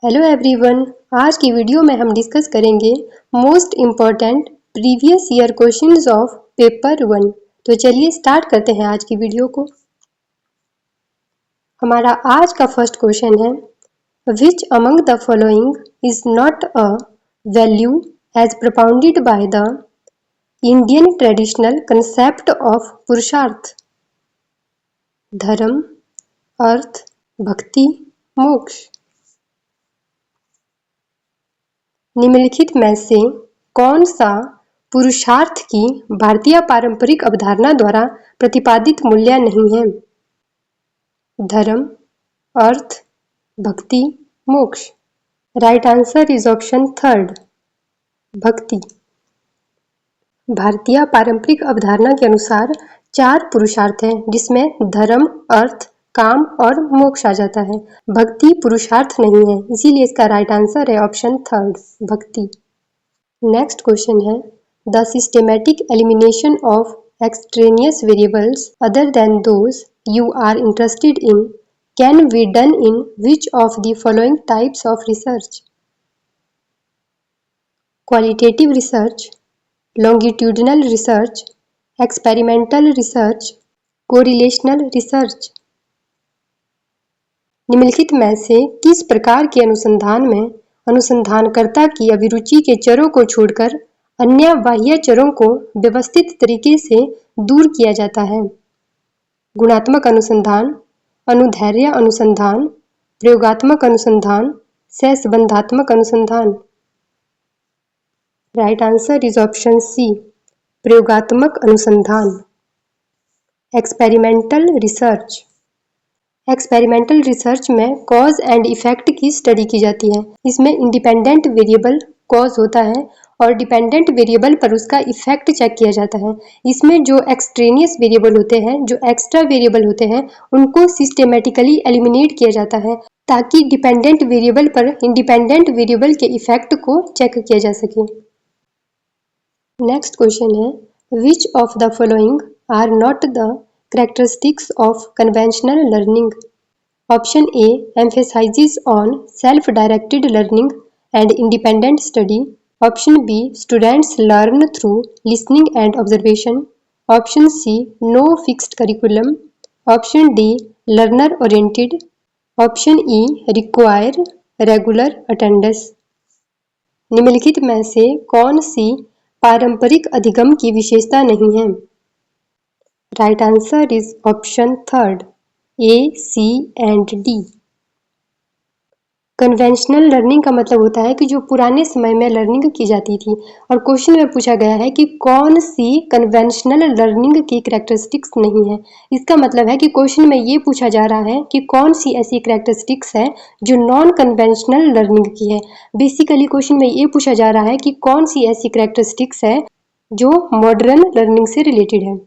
Hello everyone. आज की video में हम डिस्कस करेंगे most important previous year questions of paper 1। तो चलिए स्टार्ट करते हैं आज की वीडियो को। हमारा आज का फर्स्ट क्वेश्चन है, which among the following is not a value as propounded by the Indian traditional concept of Purushartha? Dharma, अर्थ, भक्ति, मोक्ष। निम्नलिखित में से कौन सा पुरुषार्थ की भारतीय पारंपरिक अवधारणा द्वारा प्रतिपादित मूल्य नहीं है? धर्म, अर्थ, भक्ति, मोक्ष। Right answer is option third, भक्ति। भारतीय पारंपरिक अवधारणा के अनुसार 4 पुरुषार्थ हैं, जिसमें धर्म, अर्थ, काम और मोक्ष आ जाता है। भक्ति पुरुषार्थ नहीं है, इसीलिए इसका राइट आंसर है ऑप्शन थर्ड, भक्ति। नेक्स्ट क्वेश्चन है, the systematic elimination of extraneous variables other than those you are interested in can be done in which of the following types of research? Qualitative research, longitudinal research, experimental research, correlational research। निम्नलिखित में से किस प्रकार के अनुसंधान में अनुसंधानकर्ता की अभिरुचि के चरों को छोड़कर अन्य बाह्य चरों को व्यवस्थित तरीके से दूर किया जाता है? गुणात्मक अनुसंधान, अनुदैर्ध्य अनुसंधान, प्रयोगात्मक अनुसंधान, सहसंबंधात्मक अनुसंधान। Right answer is option C, प्रयोगात्मक अनुसंधान। Experimental research. एक्सपेरिमेंटल रिसर्च में कॉज एंड इफेक्ट की स्टडी की जाती है। इसमें इंडिपेंडेंट वेरिएबल कॉज होता है और डिपेंडेंट वेरिएबल पर उसका इफेक्ट चेक किया जाता है। इसमें जो एक्सट्रेनियस वेरिएबल होते हैं, जो एक्स्ट्रा वेरिएबल होते हैं, उनको सिस्टेमेटिकली एलिमिनेट किया जाता है ताकि डिपेंडेंट वेरिएबल पर इंडिपेंडेंट वेरिएबल के इफेक्ट को चेक किया जा सके। नेक्स्ट क्वेश्चन है, which of the following are not the characteristics of conventional learning? Option A emphasizes on self-directed learning and independent study. Option B students learn through listening and observation. Option C no fixed curriculum. Option D learner oriented. Option E require regular attendance. निम्नलिखित में से कौन सी पारंपरिक अधिगम की विशेषता नहीं है? Right answer is option third, A, C and D. Conventional learning का मतलब होता है कि जो पुराने समय में लर्निंग की जाती थी, और क्वेश्चन में पूछा गया है कि कौन सी कन्वेंशनल लर्निंग की कैरेक्टरिस्टिक्स नहीं है। इसका मतलब है कि क्वेश्चन में ये पूछा जा रहा है कि कौन सी ऐसी कैरेक्टरिस्टिक्स है जो नॉन कन्वेंशनल लर्निंग की है। बेसिकली क्वेश्चन में ये पूछा जा रहा है कि कौन सी ऐसी कैरेक्टरिस्टिक्स है जो मॉडर्न लर्निंग से रिलेटेड है।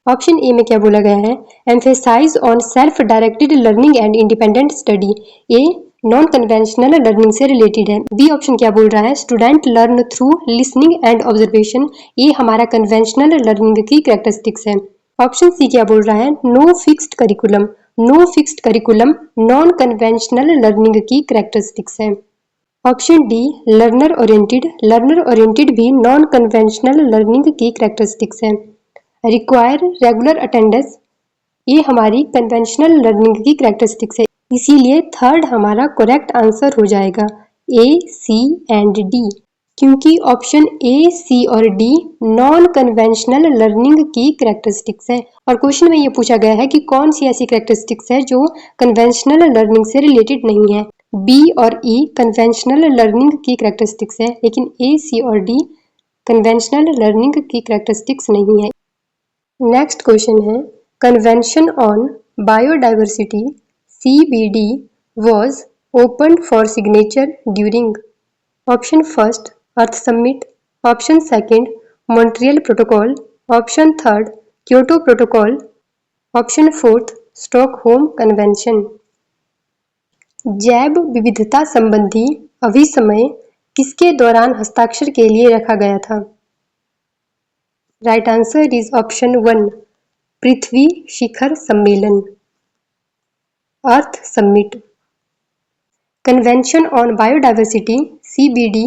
ऑप्शन ए में क्या बोला गया है, emphasise on self directed learning and independent study. A non conventional learning से रिलेटेड है। बी ऑप्शन क्या बोल रहा है, student learn through listening and observation. ये हमारा कन्वेंशनल लर्निंग की कैरेक्टरिस्टिक्स है। ऑप्शन सी क्या बोल रहा है, no fixed curriculum. No fixed curriculum non conventional learning की कैरेक्टरिस्टिक्स है। Option D learner oriented. Learner oriented भी नॉन कन्वेंशनल लर्निंग की कैरेक्टरिस्टिक्स है। रिक्वायर रेगुलर अटेंडेंस, ये हमारी कन्वेंशनल लर्निंग की कैरेक्टरिस्टिक्स है। इसीलिए थर्ड हमारा करेक्ट आंसर हो जाएगा, ए, सी एंड डी, क्योंकि ऑप्शन ए, सी और डी नॉन कन्वेंशनल लर्निंग की कैरेक्टरिस्टिक्स है। और क्वेश्चन में ये पूछा गया है कि कौन सी ऐसी कैरेक्टरिस्टिक्स है जो कन्वेंशनल लर्निंग से रिलेटेड नहीं है। बी और ई कन्वेंशनल लर्निंग की कैरेक्टरिस्टिक्स है, लेकिन ए, सी और डी कन्वेंशनल लर्निंग की कैरेक्टरिस्टिक्स नहीं है। नेक्स्ट क्वेश्चन है, convention on biodiversity CBD was opened for signature during option first earth summit, option second Montreal protocol, option third Kyoto protocol, option fourth Stockholm convention. जैव विविधता संबंधी अभिसमय किसके दौरान हस्ताक्षर के लिए रखा गया था? राइट आंसर इज ऑप्शन 1, पृथ्वी शिखर सम्मेलन, earth summit. Convention on biodiversity (CBD)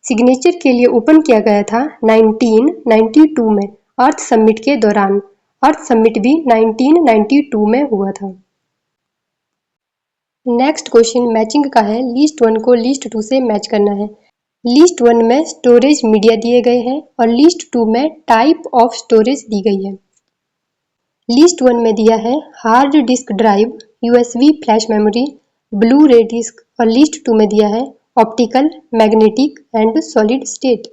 signature के लिए ओपन किया गया था 1992 में अर्थ समिट के दौरान। अर्थ समिट भी 1992 में हुआ था। नेक्स्ट क्वेश्चन मैचिंग का है। लिस्ट 1 को लिस्ट 2 से मैच करना है। लिस्ट 1 में स्टोरेज मीडिया दिए गए हैं और लिस्ट 2 में टाइप ऑफ स्टोरेज दी गई है। लिस्ट 1 में दिया है hard disk drive, USB flash memory, blue रे डिस्क और लिस्ट 2 में दिया है optical, magnetic and solid state.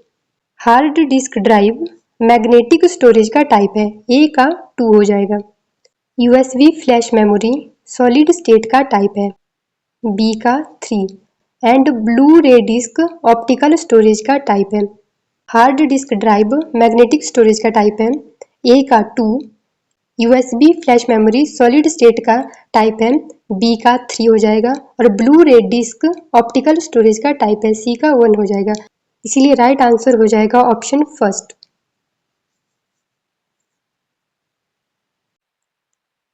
Hard disk drive magnetic storage का टाइप है, ए का 2 हो जाएगा। USB flash memory solid state का टाइप है, बी का 3 एंड ब्लू रे डिस्क ऑप्टिकल स्टोरेज का टाइप है। Hard disk drive magnetic storage का टाइप है, ए का 2, USB flash memory solid state का टाइप है, बी का 3 हो जाएगा और ब्लू रे डिस्क ऑप्टिकल स्टोरेज का टाइप है, सी का 1 हो जाएगा। इसीलिए राइट आंसर हो जाएगा ऑप्शन फर्स्ट।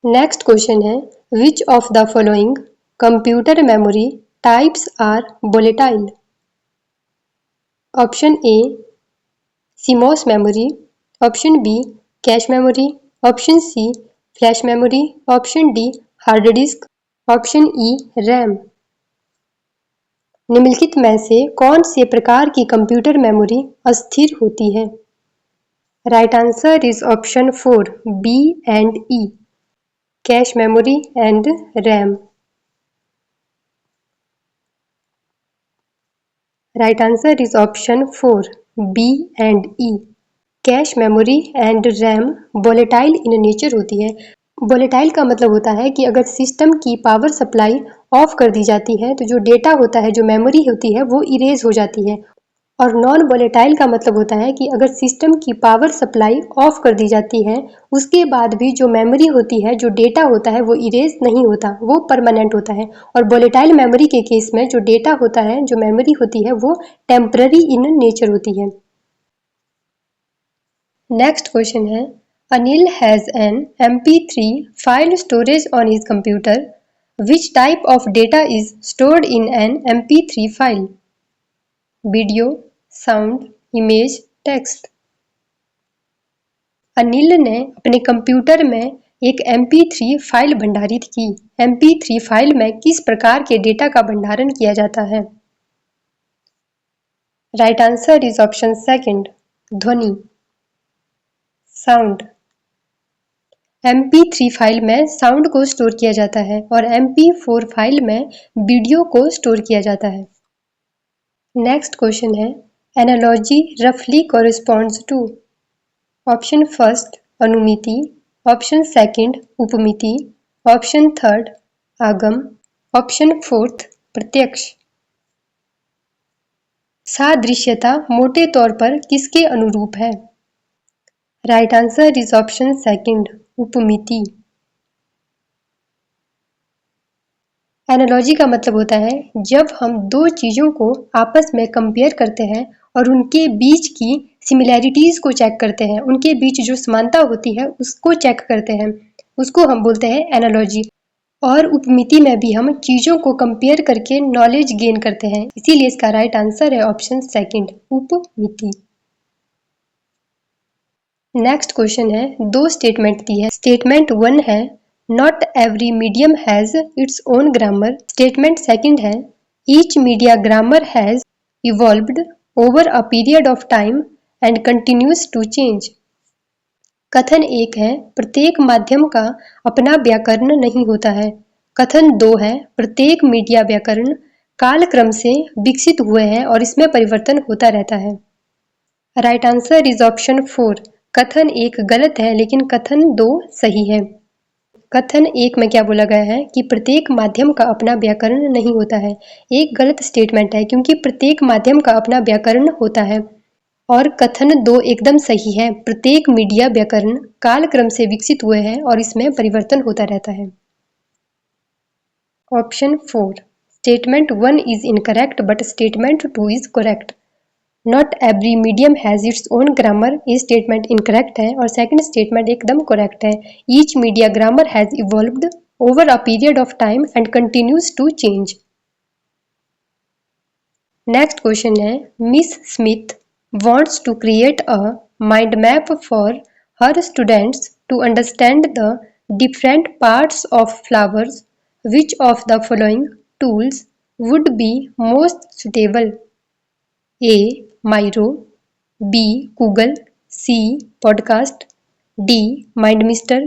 नेक्स्ट क्वेश्चन है which of the following computer memory types are volatile? Option A CMOS memory, option B cache memory, option C flash memory, option D hard disk, option E RAM. निम्नलिखित में से कौन से प्रकार की computer memory अस्थिर होती है? Right answer is option 4 B and E, cache memory and RAM. Right answer is option 4 B and E, cache memory and RAM volatile in nature होती है। वोलेटाइल का मतलब होता है कि अगर सिस्टम की पावर सप्लाई ऑफ कर दी जाती है तो जो डेटा होता है, जो मेमोरी होती है, वो इरेज हो जाती है। और नॉन वोलेटाइल का मतलब होता है कि अगर सिस्टम की पावर सप्लाई ऑफ कर दी जाती है उसके बाद भी जो मेमोरी होती है, जो डेटा होता है, वो इरेज नहीं होता, वो परमानेंट होता है। और वोलेटाइल मेमोरी के केस में जो डेटा होता है, जो मेमोरी होती है, वो टेम्पररी इन नेचर होती है। नेक्स्ट क्वेश्चन है Anil has an MP3 file storage on his computer, which type of data is stored in an MP3 file? Video, sound, image, text. Anil ने अपने कंप्यूटर में एक MP3 फाइल भंडारित की। MP3 फाइल में किस प्रकार के डेटा का भंडारण किया जाता है? Right answer is option second ध्वनि, साउंड। MP3 फाइल में साउंड को स्टोर किया जाता है और MP4 फाइल में वीडियो को स्टोर किया जाता है। नेक्स्ट क्वेश्चन है एनालॉजी रफली कॉरेस्पॉन्ड्स टू? ऑप्शन फर्स्ट अनुमिति, ऑप्शन सेकंड उपमिति, ऑप्शन थर्ड आगम, ऑप्शन फोर्थ प्रत्यक्ष। सादृश्यता मोटे तौर पर किसके अनुरूप है? Right answer is option second उपमिति। एनालॉजी का मतलब होता है जब हम दो चीजों को आपस में कंपेयर करते हैं और उनके बीच की सिमिलैरिटीज को चेक करते हैं, उनके बीच जो समानता होती है उसको चेक करते हैं, उसको हम बोलते हैं एनालॉजी। और उपमिति में भी हम चीजों को कंपेयर करके नॉलेज गेन करते हैं, इसीलिए इसका राइट आंसर है ऑप्शन सेकंड उपमिति। नेक्स्ट क्वेश्चन है दो स्टेटमेंट दी है। स्टेटमेंट 1 है not every medium has its own grammar. Statement second है each media grammar has evolved over a period of time and continues to change. कथन 1 है प्रत्येक माध्यम का अपना व्याकरण नहीं होता है। कथन 2 है प्रत्येक मीडिया व्याकरण कालक्रम से विकसित हुए हैं और इसमें परिवर्तन होता रहता है। राइट आंसर इज ऑप्शन 4 कथन 1 गलत है लेकिन कथन 2 सही है। कथन 1 में क्या बोला गया है कि प्रत्येक माध्यम का अपना व्याकरण नहीं होता है, एक गलत स्टेटमेंट है क्योंकि प्रत्येक माध्यम का अपना व्याकरण होता है। और कथन 2 एकदम सही है, प्रत्येक मीडिया व्याकरण कालक्रम से विकसित हुए हैं और इसमें परिवर्तन होता रहता है। Option 4 statement 1 is incorrect but statement 2 is correct. Not every medium has its own grammar, ये स्टेटमेंट इनकरेक्ट है और सेकंड स्टेटमेंट एकदम करेक्ट है। Each media grammar has evolved over a period of time and continues to change. Next question है, Miss Smith wants to create a mind map for her students to understand the different parts of flowers. Which of the following tools would be most suitable? A. Miro, B. Google, C. Podcast, D. MindMister,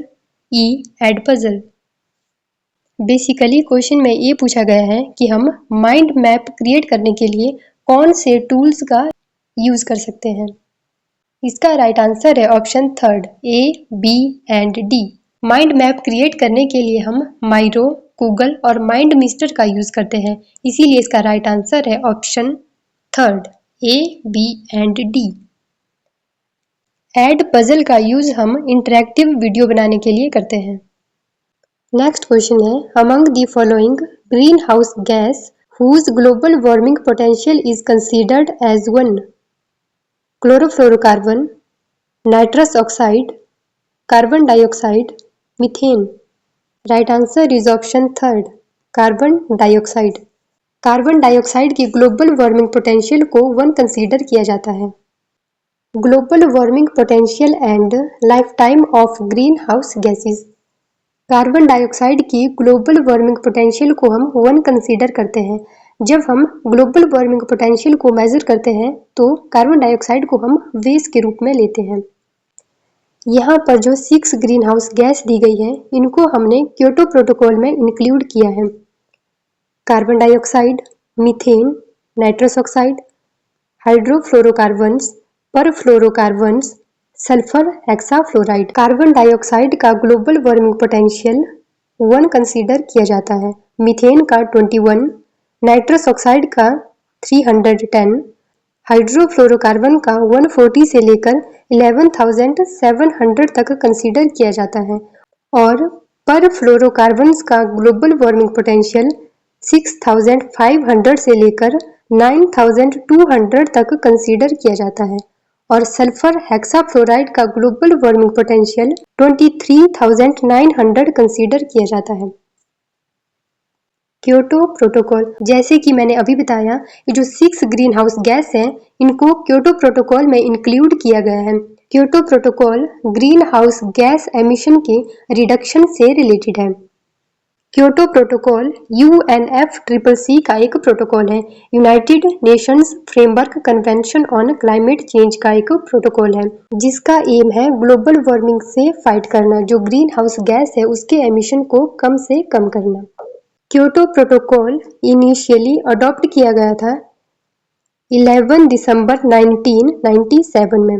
E. Edpuzzle. Basically question में ये पूछा गया है कि हम mind map create करने के लिए कौन से टूल्स का यूज कर सकते हैं। इसका राइट आंसर है option third, A, B and D. Mind map create करने के लिए हम माइरो, गूगल और माइंड मिस्टर का यूज करते हैं, इसीलिए इसका राइट आंसर है option third, A, B and D. EdPuzzle का यूज हम इंटरेक्टिव वीडियो बनाने के लिए करते हैं। नेक्स्ट क्वेश्चन है, among the following greenhouse gas whose global warming potential is considered as 1. Chlorofluorocarbon, nitrous oxide, carbon dioxide, methane. Right answer is option third, carbon dioxide. Carbon dioxide की global warming potential को 1 consider किया जाता है। Global warming potential and life time of green house gases. Carbon dioxide की global warming potential को हम 1 consider करते हैं। जब हम ग्लोबल वार्मिंग पोटेंशियल को मेजर करते हैं तो कार्बन डाइऑक्साइड को हम वेस्ट के रूप में लेते हैं। यहाँ पर जो 6 ग्रीन हाउस गैस दी गई है, इनको हमने क्योटो प्रोटोकॉल में इंक्लूड किया है। Carbon dioxide, methane, nitrous oxide, hydrofluorocarbons, perfluorocarbons, sulphur hexafluoride. Carbon dioxide का ग्लोबल वार्मिंग पोटेंशियल 1 कंसीडर किया जाता है, मीथेन का 21, नाइट्रस ऑक्साइड का 310, हाइड्रोफ्लोरोकार्बन का 140 से लेकर 11,700 तक कंसीडर किया जाता है और परफ्लोरोकार्बन्स का ग्लोबल वार्मिंग पोटेंशियल 6,500 से लेकर 9,200 तक कंसीडर किया जाता है और सल्फर हेक्साफ्लोराइड का ग्लोबल वार्मिंग पोटेंशियल 23,900 कंसीडर किया जाता है। क्योटो प्रोटोकॉल, जैसे कि मैंने अभी बताया, ये जो 6 ग्रीन हाउस गैस हैं, इनको क्योटो प्रोटोकॉल में इंक्लूड किया गया है। Kyoto protocol green house gas emission के रिडक्शन से रिलेटेड है। क्योटो प्रोटोकॉल UNFCCC का एक प्रोटोकॉल है, United Nations framework convention on climate change का एक प्रोटोकॉल है, जिसका एम है ग्लोबल वार्मिंग से फाइट करना, जो ग्रीन हाउस गैस है उसके एमिशन को कम से कम करना। क्योटो प्रोटोकॉल इनिशियली अडॉप्ट किया गया था 11 दिसंबर 1997 में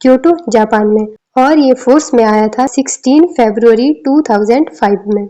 क्योटो, जापान में, और ये फोर्स में आया था 16 फरवरी 2005 में।